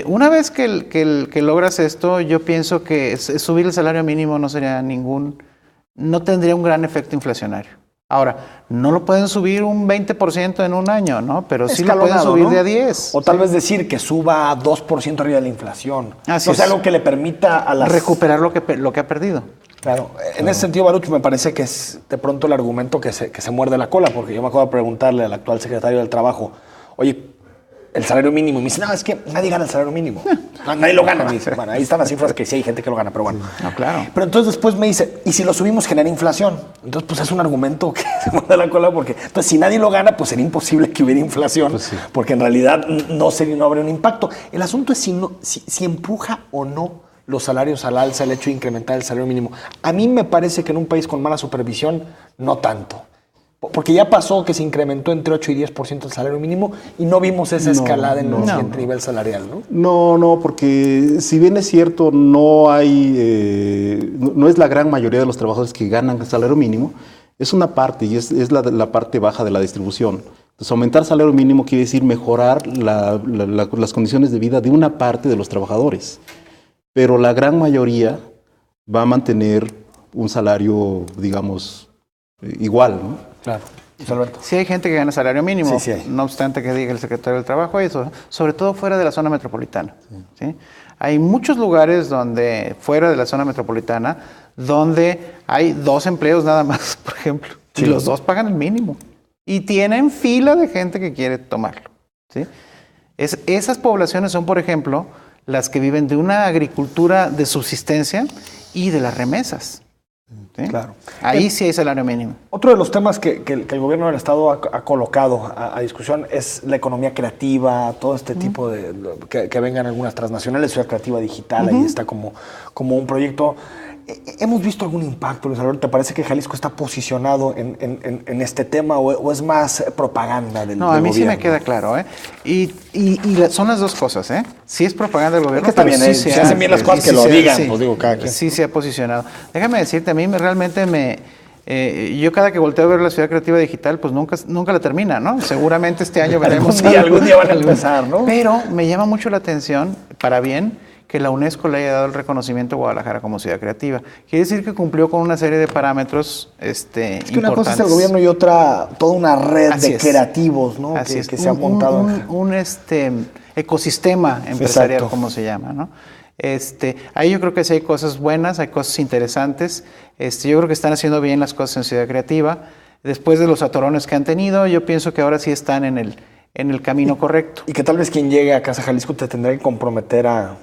Una vez que logras esto, yo pienso que subir el salario mínimo no tendría un gran efecto inflacionario. Ahora, no lo pueden subir un 20% en un año, ¿no? Pero sí lo pueden subir, ¿no? De a 10. O tal vez decir que suba 2% arriba de la inflación. Así no sea algo que le permita a las... recuperar lo que ha perdido. Claro, en ese sentido, Baruch, me parece que es de pronto el argumento que se muerde la cola, porque yo me acuerdo de preguntarle al actual secretario del Trabajo, oye, el salario mínimo, me dice, no, es que nadie gana el salario mínimo, nadie lo gana, me dice. Bueno, ahí están las cifras que sí hay gente que lo gana, pero bueno. No, claro. Pero entonces después me dice, ¿y si lo subimos genera inflación? Entonces, pues es un argumento que se muerde la cola, porque entonces si nadie lo gana, pues sería imposible que hubiera inflación, Pues sí. porque en realidad no habría un impacto. El asunto es si empuja o no los salarios al alza, el hecho de incrementar el salario mínimo. A mí me parece que en un país con mala supervisión, no tanto. Porque ya pasó que se incrementó entre 8 y 10% el salario mínimo y no vimos esa escalada en el siguiente nivel salarial, ¿no? No, porque si bien es cierto, no es la gran mayoría de los trabajadores que ganan el salario mínimo, es una parte y es la parte baja de la distribución. Entonces, aumentar salario mínimo quiere decir mejorar las condiciones de vida de una parte de los trabajadores. Pero la gran mayoría va a mantener un salario, digamos, igual, ¿no? Claro. Alberto. Sí hay gente que gana salario mínimo, Sí hay. no obstante que diga el secretario del Trabajo eso, sobre todo fuera de la zona metropolitana. ¿Sí? Hay muchos lugares fuera de la zona metropolitana, donde hay 2 empleos nada más, por ejemplo, y los 2 pagan el mínimo. Y tienen fila de gente que quiere tomarlo. ¿Sí? Esas poblaciones son, por ejemplo, las que viven de una agricultura de subsistencia y de las remesas. ¿Sí? Claro. Ahí sí hay salario mínimo. Otro de los temas que el gobierno del Estado ha colocado a discusión es la economía creativa, todo este tipo de... que vengan algunas transnacionales, ciudad creativa digital, ahí está como un proyecto. ¿Hemos visto algún impacto, Luis Alberto? ¿Te parece que Jalisco está posicionado en este tema o es más propaganda del gobierno? No, a mí sí me queda claro, ¿eh? Y son las dos cosas, ¿eh? Sí es propaganda del gobierno, Es que también, si hacen bien las cosas, que lo digan, pues digo, cada quien. Sí se ha posicionado. Déjame decirte, a mí realmente yo cada que volteo a ver la ciudad creativa digital, pues nunca la termina, ¿no? Seguramente este año veremos. algún día van a empezar, ¿no? Pero me llama mucho la atención, para bien, que la UNESCO le haya dado el reconocimiento a Guadalajara como ciudad creativa. Quiere decir que cumplió con una serie de parámetros Es que una cosa es el gobierno y otra, toda una red de creativos, ¿no? Que se ha montado. Un ecosistema empresarial, Exacto. como se llama, ¿no? Ahí yo creo que sí hay cosas buenas, hay cosas interesantes. Yo creo que están haciendo bien las cosas en Ciudad Creativa. Después de los atorones que han tenido, yo pienso que ahora sí están en el camino correcto. Y que tal vez quien llegue a Casa Jalisco te tendrá que comprometer a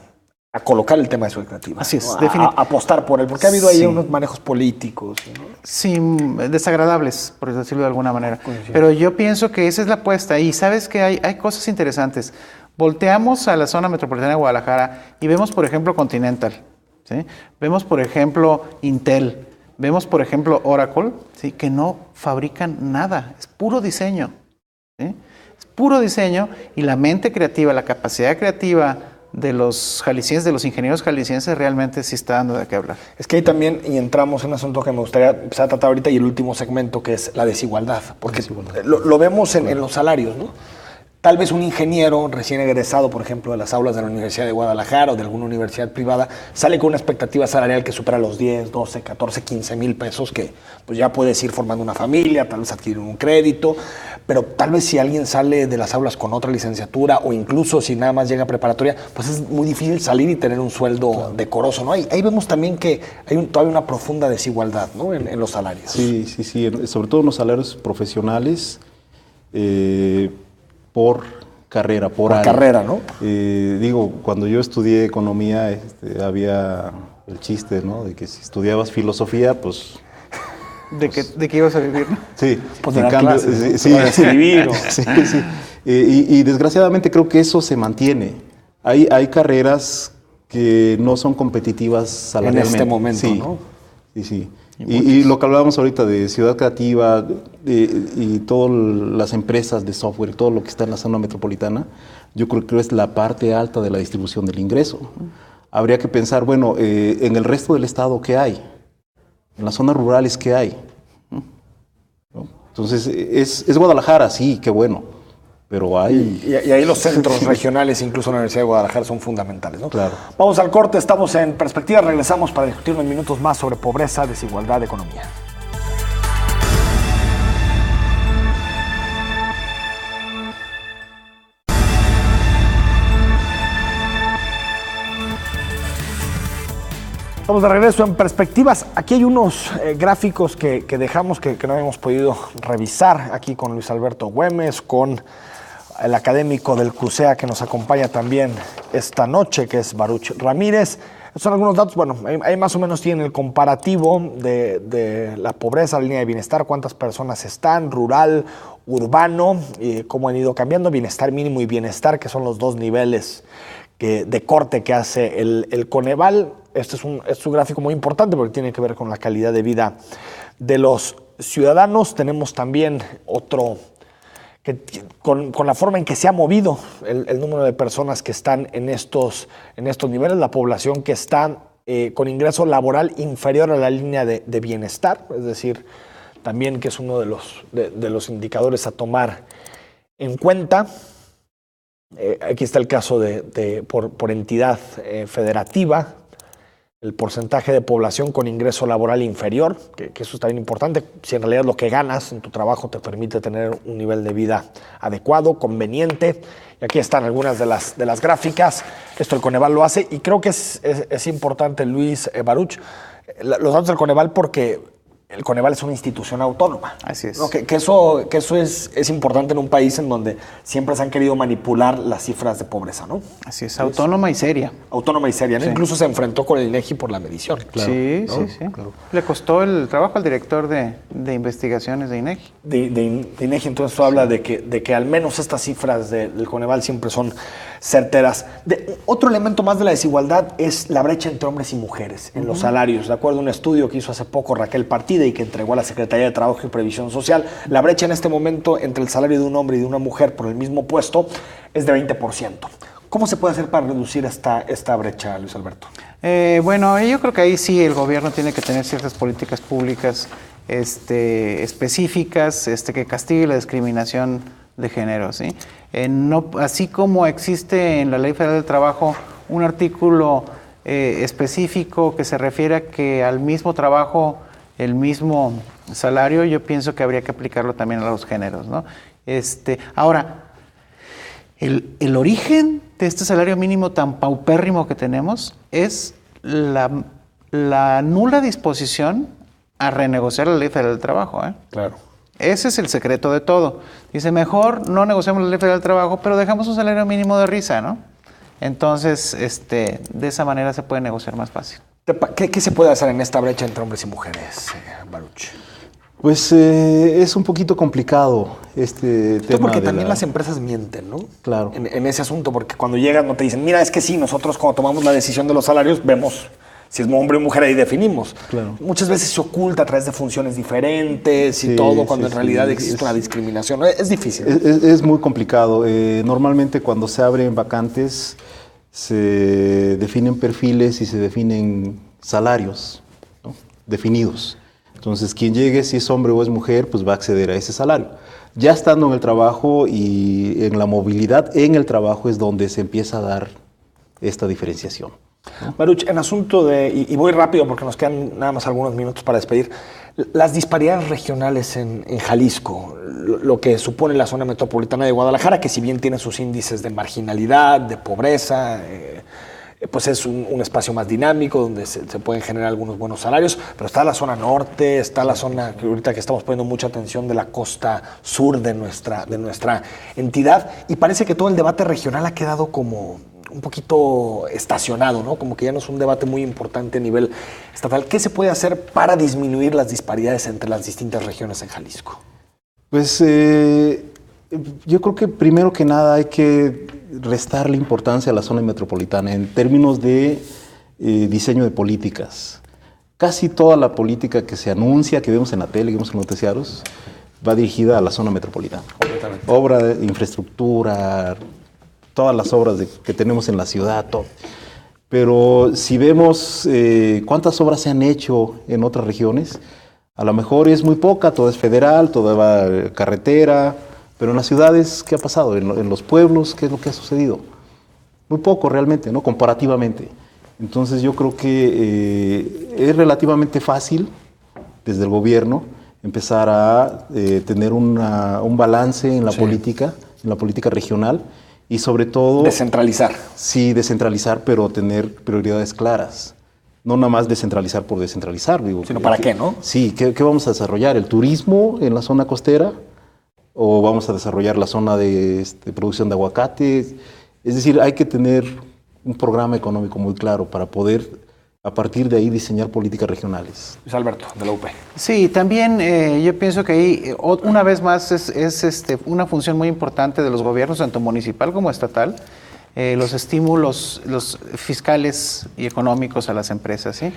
colocar el tema de Ciudad Creativa. Así es, ¿no? definitivamente. A apostar por él, porque ha habido ahí unos manejos políticos, ¿no? Sí, desagradables, por decirlo de alguna manera. Pero yo pienso que esa es la apuesta. Y sabes que hay cosas interesantes. Volteamos a la zona metropolitana de Guadalajara y vemos, por ejemplo, Continental. ¿Sí? Vemos, por ejemplo, Intel. Vemos, por ejemplo, Oracle, ¿sí? Que no fabrican nada. Es puro diseño. ¿Sí? Es puro diseño y la mente creativa, la capacidad creativa de los jaliscienses, de los ingenieros jaliscienses, realmente sí está dando de qué hablar. Es que ahí también, y entramos en un asunto que me gustaría empezar a tratar ahorita, y el último segmento, que es la desigualdad. Porque lo vemos en los salarios, ¿no? Tal vez un ingeniero recién egresado, por ejemplo, de las aulas de la Universidad de Guadalajara o de alguna universidad privada, sale con una expectativa salarial que supera los 10, 12, 14, 15 mil pesos, que pues ya puedes ir formando una familia, tal vez adquirir un crédito, pero tal vez si alguien sale de las aulas con otra licenciatura o incluso si nada más llega a preparatoria, pues es muy difícil salir y tener un sueldo decoroso, ¿no? Ahí vemos también que hay todavía una profunda desigualdad, ¿no? en los salarios. Sí, sobre todo en los salarios profesionales, por carrera, por área. Carrera, ¿no? Cuando yo estudié economía, había el chiste, ¿no? De que si estudiabas filosofía, pues... ¿De qué ibas a vivir? Sí, Pues en de cambio, clases, sí, ¿no? De escribir. sí. Y desgraciadamente creo que eso se mantiene. Hay carreras que no son competitivas salarialmente. En este momento, sí, ¿no? Sí. Y lo que hablábamos ahorita de ciudad creativa y todas las empresas de software, todo lo que está en la zona metropolitana, yo creo que es la parte alta de la distribución del ingreso. Habría que pensar, bueno, en el resto del estado, ¿qué hay? En las zonas rurales, ¿qué hay? ¿No? Entonces, es Guadalajara, sí, qué bueno. Pero hay... Y ahí los centros regionales, incluso la Universidad de Guadalajara, son fundamentales, ¿no? Claro. Vamos al corte, estamos en Perspectiva, regresamos para discutir unos minutos más sobre pobreza, desigualdad, economía. Estamos de regreso en Perspectivas. Aquí hay unos gráficos que dejamos que no habíamos podido revisar aquí con Luis Alberto Güemes, con el académico del CUSEA que nos acompaña también esta noche, que es Baruch Ramírez. Estos son algunos datos, bueno, ahí más o menos tienen el comparativo de la pobreza, la línea de bienestar, cuántas personas están, rural, urbano, y cómo han ido cambiando, bienestar mínimo y bienestar, que son los dos niveles de corte que hace el Coneval. Este es un gráfico muy importante porque tiene que ver con la calidad de vida de los ciudadanos. Tenemos también otro, con la forma en que se ha movido el número de personas que están en estos niveles, la población que está con ingreso laboral inferior a la línea de bienestar, es decir, también que es uno de los indicadores a tomar en cuenta. Aquí está el caso por entidad federativa, el porcentaje de población con ingreso laboral inferior, que eso está bien importante. Si en realidad lo que ganas en tu trabajo te permite tener un nivel de vida adecuado, conveniente. Y aquí están algunas de las gráficas. Esto el Coneval lo hace y creo que es importante, Luis, Baruch, los datos del Coneval, porque el Coneval es una institución autónoma. Así es. ¿No? Que eso es importante en un país en donde siempre se han querido manipular las cifras de pobreza, ¿no? Así es, autónoma y seria. Autónoma y seria, ¿no? Sí. Incluso se enfrentó con el INEGI por la medición. Claro, sí. Claro. Le costó el trabajo al director de investigaciones de INEGI. De INEGI, entonces tú habla de que al menos estas cifras del Coneval siempre son certeras. Otro elemento más de la desigualdad es la brecha entre hombres y mujeres en los salarios. De acuerdo a un estudio que hizo hace poco Raquel Partida y que entregó a la Secretaría de Trabajo y Previsión Social, la brecha en este momento entre el salario de un hombre y de una mujer por el mismo puesto es de 20%. ¿Cómo se puede hacer para reducir esta brecha, Luis Alberto? Bueno, yo creo que ahí sí el gobierno tiene que tener ciertas políticas públicas específicas que castiguen la discriminación de género, ¿sí? No, así como existe en la Ley Federal del Trabajo un artículo específico que se refiere a que al mismo trabajo el mismo salario, yo pienso que habría que aplicarlo también a los géneros, ¿no? Ahora, el origen de este salario mínimo tan paupérrimo que tenemos es la nula disposición a renegociar la Ley Federal del Trabajo, ¿eh? Claro. Ese es el secreto de todo. Dice, mejor no negociamos la Ley Federal del Trabajo, pero dejamos un salario mínimo de risa, ¿no? Entonces, de esa manera se puede negociar más fácil. ¿Qué se puede hacer en esta brecha entre hombres y mujeres, Baruch? Pues es un poquito complicado este tema. Porque también las empresas mienten, ¿no? Claro. En ese asunto, porque cuando llegan no te dicen, mira, es que sí, nosotros cuando tomamos la decisión de los salarios vemos si es hombre o mujer, ahí definimos. Claro. Muchas veces se oculta a través de funciones diferentes y todo, cuando en realidad existe una discriminación. Es difícil. Es muy complicado. Normalmente cuando se abren vacantes se definen perfiles y se definen salarios, ¿no? Definidos. Entonces, quien llegue, si es hombre o es mujer, pues va a acceder a ese salario. Ya estando en el trabajo y en la movilidad en el trabajo es donde se empieza a dar esta diferenciación, ¿no? Baruch, en asunto y voy rápido porque nos quedan nada más algunos minutos para despedir, las disparidades regionales en Jalisco, lo que supone la zona metropolitana de Guadalajara, que si bien tiene sus índices de marginalidad, de pobreza, pues es un espacio más dinámico donde se pueden generar algunos buenos salarios, pero está la zona norte, está la zona que ahorita que estamos poniendo mucha atención de la costa sur de nuestra entidad, y parece que todo el debate regional ha quedado como un poquito estacionado, ¿no? Como que ya no es un debate muy importante a nivel estatal. ¿Qué se puede hacer para disminuir las disparidades entre las distintas regiones en Jalisco? Pues yo creo que primero que nada hay que restarle importancia a la zona metropolitana en términos de diseño de políticas. Casi toda la política que se anuncia, que vemos en la tele, que vemos en los noticiarios, va dirigida a la zona metropolitana. Obra de infraestructura, todas las obras que tenemos en la ciudad, todo. Pero si vemos cuántas obras se han hecho en otras regiones, a lo mejor es muy poca, todo es federal, todo va carretera, pero en las ciudades, ¿qué ha pasado? En los pueblos, ¿qué es lo que ha sucedido? Muy poco realmente, ¿no? Comparativamente. Entonces yo creo que es relativamente fácil desde el gobierno empezar a tener un balance en la política regional y sobre todo... Descentralizar. Sí, descentralizar, pero tener prioridades claras. no nada más descentralizar por descentralizar. Digo, Sino para qué, ¿no? Sí, ¿qué vamos a desarrollar? ¿El turismo en la zona costera? ¿O vamos a desarrollar la zona de producción de aguacate? Es decir, hay que tener un programa económico muy claro para poder, a partir de ahí, diseñar políticas regionales. Luis Alberto, de la UP. Sí, también yo pienso que ahí, una vez más, es una función muy importante de los gobiernos, tanto municipal como estatal, los estímulos los fiscales y económicos a las empresas, ¿sí?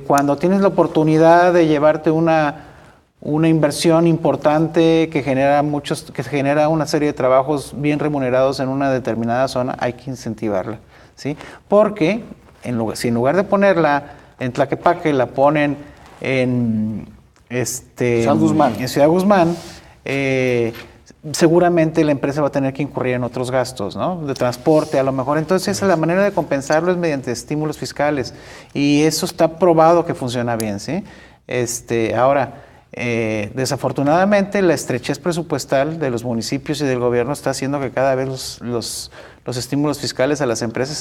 Cuando tienes la oportunidad de llevarte una inversión importante que genera una serie de trabajos bien remunerados en una determinada zona, hay que incentivarla, ¿sí? Porque si en lugar de ponerla en Tlaquepaque, la ponen en Ciudad Guzmán, seguramente la empresa va a tener que incurrir en otros gastos, ¿no? De transporte, a lo mejor. Entonces, la manera de compensarlo es mediante estímulos fiscales. Y eso está probado que funciona bien, ¿sí? Ahora, desafortunadamente, la estrechez presupuestal de los municipios y del gobierno está haciendo que cada vez los estímulos fiscales a las empresas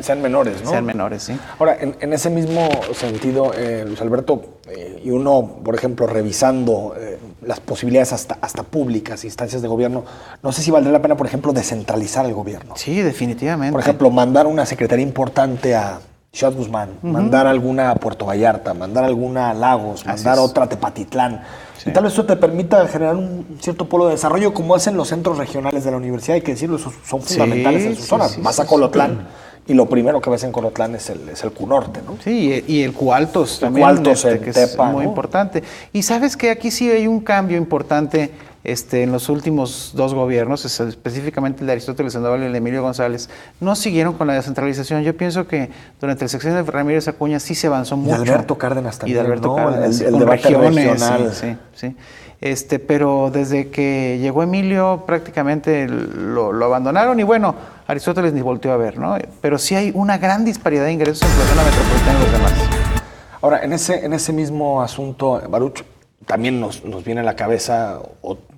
sean menores, ¿no? Sean menores, sí. Ahora, en ese mismo sentido, Luis Alberto, y uno, por ejemplo, revisando las posibilidades hasta públicas, instancias de gobierno, no sé si valdría la pena, por ejemplo, descentralizar el gobierno. Sí, definitivamente. Por ejemplo, mandar una secretaría importante a Ciudad Guzmán, mandar alguna a Puerto Vallarta, mandar alguna a Lagos, mandar otra a Tepatitlán. Sí. Y tal vez eso te permita generar un cierto polo de desarrollo, como hacen los centros regionales de la universidad, hay que decirlo, esos son fundamentales en sus zonas. Vas a Colotlán y lo primero que ves en Colotlán es el Q-Norte, ¿no? Sí, y el Q-Altos también, que es muy importante. Y sabes que aquí sí hay un cambio importante en los últimos dos gobiernos, específicamente el de Aristóteles Sandoval y el de Emilio González, no siguieron con la descentralización. Yo pienso que durante el sexenio de Ramírez Acuña sí se avanzó mucho. Y de Alberto Cárdenas también, y de Alberto Cárdenas, el debate regional. Sí. Pero desde que llegó Emilio prácticamente lo abandonaron y bueno, Aristóteles ni volteó a ver, ¿no? Pero sí hay una gran disparidad de ingresos entre la zona metropolitana y los demás. Ahora, en ese mismo asunto, Baruch, también nos viene a la cabeza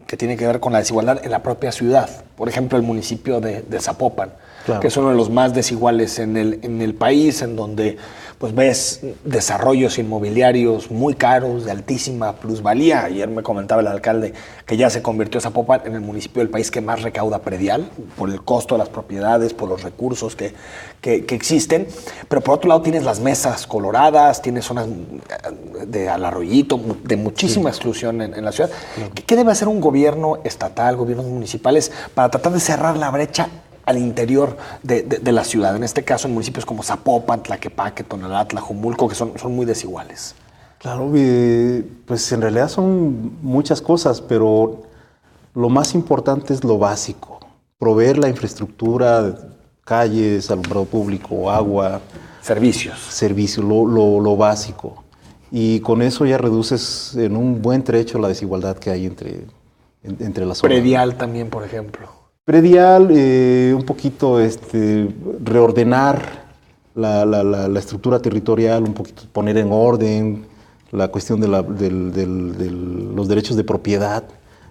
que tiene que ver con la desigualdad en la propia ciudad. Por ejemplo, el municipio de Zapopan, claro, que es uno de los más desiguales en el país, en donde pues ves desarrollos inmobiliarios muy caros, de altísima plusvalía. Ayer me comentaba el alcalde que ya se convirtió Zapopan en el municipio del país que más recauda predial, por el costo de las propiedades, por los recursos que existen. Pero por otro lado tienes las mesas coloradas, tienes zonas al arroyito, de muchísima exclusión en la ciudad. Claro. ¿Qué debe hacer un gobierno estatal, gobiernos municipales, para tratar de cerrar la brecha al interior de la ciudad? En este caso, en municipios como Zapopan, Tlaquepaque, Tonalá, Tlajomulco, que son muy desiguales. Claro, pues en realidad son muchas cosas, pero lo más importante es lo básico. Proveer la infraestructura, calles, alumbrado público, agua. Servicios, lo básico. Y con eso ya reduces en un buen trecho la desigualdad que hay entre las zonas. Predial también, por ejemplo. Predial, un poquito reordenar la estructura territorial, un poquito poner en orden la cuestión de los derechos de propiedad,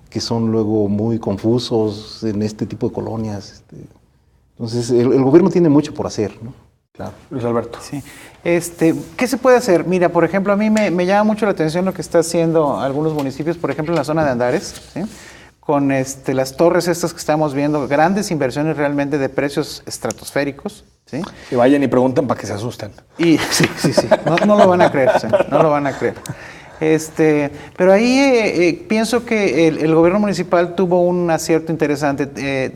que son luego muy confusos en este tipo de colonias. Entonces, el gobierno tiene mucho por hacer, ¿no? Claro. Luis Alberto. Sí. ¿Qué se puede hacer? Mira, por ejemplo, a mí me llama mucho la atención lo que está haciendo algunos municipios, por ejemplo, en la zona de Andares, ¿sí? Con las torres estas que estamos viendo, grandes inversiones realmente de precios estratosféricos, ¿sí? Y vayan y pregunten para que se asusten. Sí. No lo van a creer, ¿sí? No lo van a creer. Pero ahí pienso que el gobierno municipal tuvo un acierto interesante.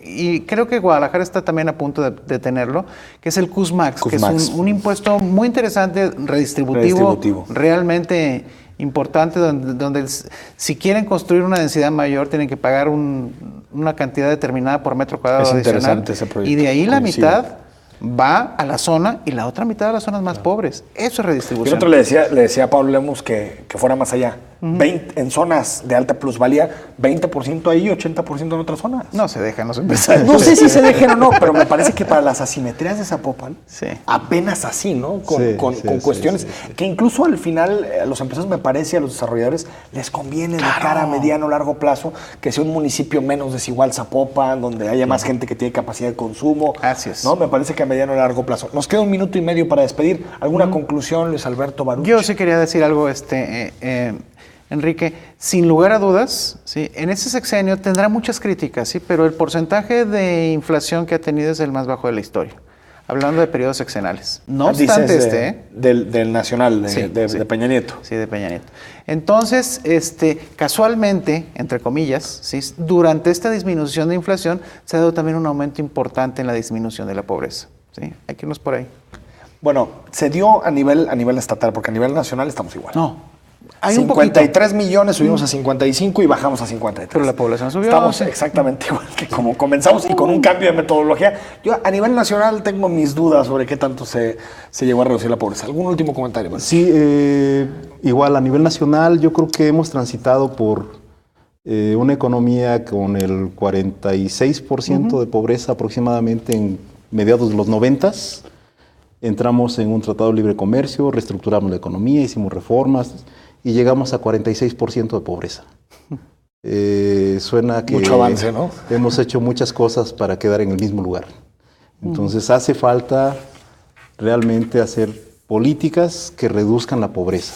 Y creo que Guadalajara está también a punto de tenerlo, que es el CUSMAX, que es un impuesto muy interesante, redistributivo. Realmente importante, donde si quieren construir una densidad mayor tienen que pagar una cantidad determinada por metro cuadrado adicional. Es interesante ese proyecto. Y de ahí la mitad va a la zona y la otra mitad a las zonas más pobres. Eso es redistribución. Y el otro le decía a Pablo Lemus que fuera más allá, en zonas de alta plusvalía, 20% ahí, 80% en otras zonas. No se dejan los empresarios. No sé si se dejen o no, pero me parece que para las asimetrías de Zapopan, Sí. apenas así, ¿no? Con cuestiones sí. que incluso al final a los empresarios, me parece, a los desarrolladores, les conviene de cara a mediano o largo plazo que sea un municipio menos desigual Zapopan, donde haya más gente que tiene capacidad de consumo. Así es. ¿No? Me parece que a mediano o largo plazo. Nos queda 1 minuto y medio para despedir. ¿Alguna conclusión, Luis Alberto Baruch? Yo sí quería decir algo, Enrique, sin lugar a dudas, ¿sí? En ese sexenio tendrá muchas críticas, ¿sí? Pero el porcentaje de inflación que ha tenido es el más bajo de la historia, hablando de periodos sexenales. No obstante del Nacional, Sí, de Peña Nieto. Sí, de Peña Nieto. Entonces, casualmente, entre comillas, ¿sí? Durante esta disminución de inflación se ha dado también un aumento importante en la disminución de la pobreza, ¿sí? Hay que irnos por ahí. Bueno, se dio a nivel estatal, porque a nivel nacional estamos igual. No, hay 53 millones, subimos a 55 y bajamos a 53. Pero la población subió. Estamos exactamente igual que como comenzamos y con un cambio de metodología. Yo a nivel nacional tengo mis dudas sobre qué tanto se llegó a reducir la pobreza. ¿Algún último comentario? Sí, igual a nivel nacional yo creo que hemos transitado por una economía con el 46% de pobreza aproximadamente en mediados de los 90s. Entramos en un tratado de libre comercio, reestructuramos la economía, hicimos reformas y llegamos a 46% de pobreza. Suena que mucho avance, ¿no? Hemos hecho muchas cosas para quedar en el mismo lugar. Entonces hace falta realmente hacer políticas que reduzcan la pobreza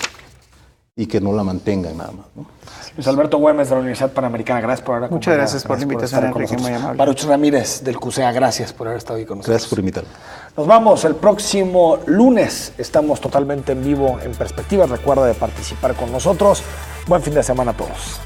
y que no la mantengan nada más, ¿no? Luis Alberto Güemes de la Universidad Panamericana, gracias por haber acompañado. Muchas gracias por la invitación, Enrique, muy amable. Baruch Ramírez del CUSEA, gracias por haber estado ahí con nosotros. Gracias por invitarme. Nos vamos el próximo lunes. Estamos totalmente en vivo en Perspectivas. Recuerda de participar con nosotros. Buen fin de semana a todos.